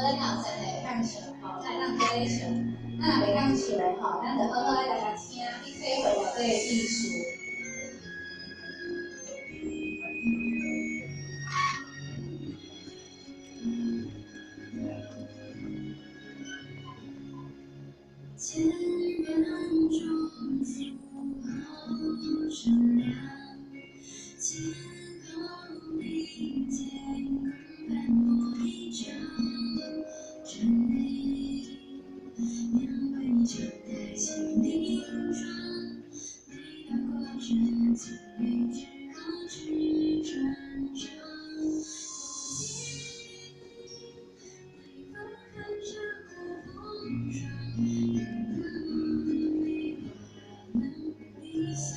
咧头前会当笑，吼，咱当做咧笑。咱若袂当笑的吼，咱就好好来甲听，去体会内底的意思。千人中诉好善良，千后并肩共伴过一场，真理两位就在心灵中，每道过程经历之后去传承。微风含着过风霜，理想，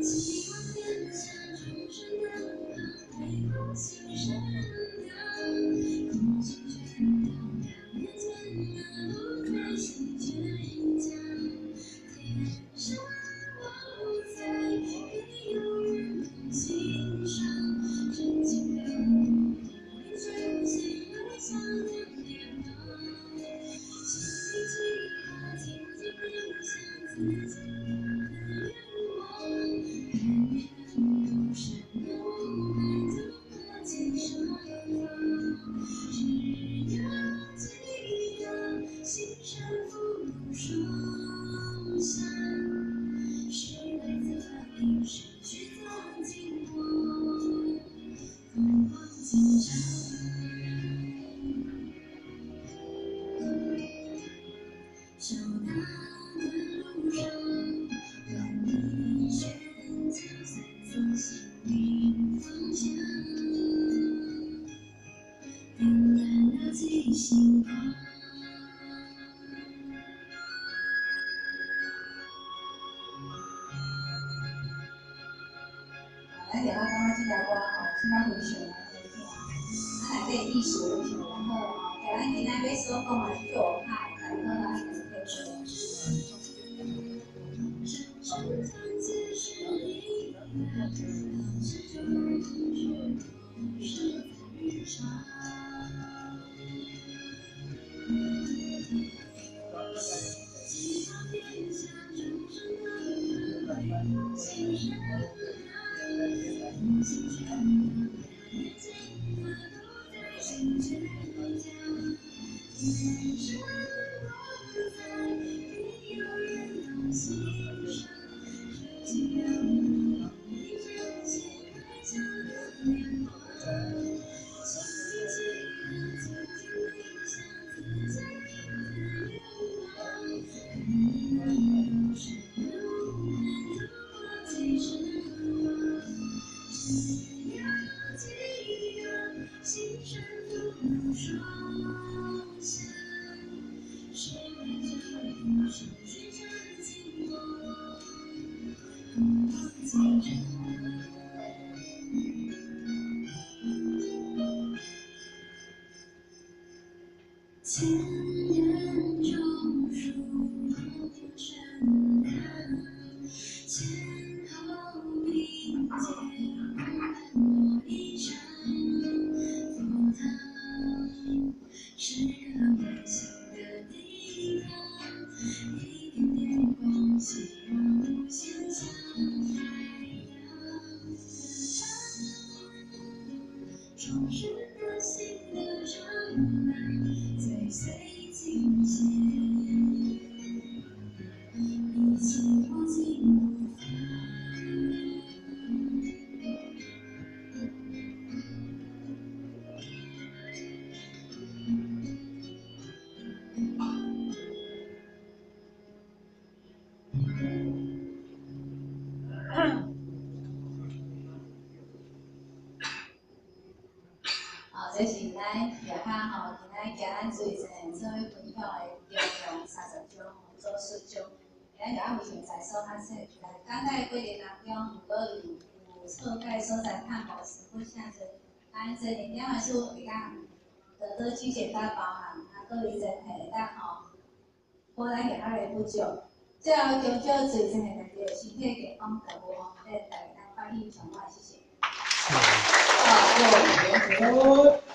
希望天下众生能回复心善良，空气全都表面艰难，不再心倔强。天上我在，别有人同欣赏，真情流露，一真心爱像两脸庞。心里计划，静静冥想自己的愿望，愿都是路还走过千山方，只要记得心善福双向，谁来择一时去藏金光，凤凰金章。走大的路上，让你选择在左心灵方向，点燃了记星光。咱就我感觉这条歌吼，是较非常的好听，啊内底意思非常的好吼，甲咱今仔要所讲的做派，然后咱就可以做。千人中树乘凉，前后并肩共伴过一场。佛堂是个温馨的地方，一点点光希望无限像太阳。充实了心的长廊，岁岁清闲，一起握紧步伐。这是咱夜下吼，今仔今咱最前做伙分享的中用30种做10种，咱就非常在所较细，在简单的过程当中，如果有错解所在探讨时，或啥子，咱这2点的书会当得到曲解甲包含，各位真会当吼，补咱夜下的补足。最后强调最前的就是身体健康服务，大家欢喜上爱，谢谢。好，好。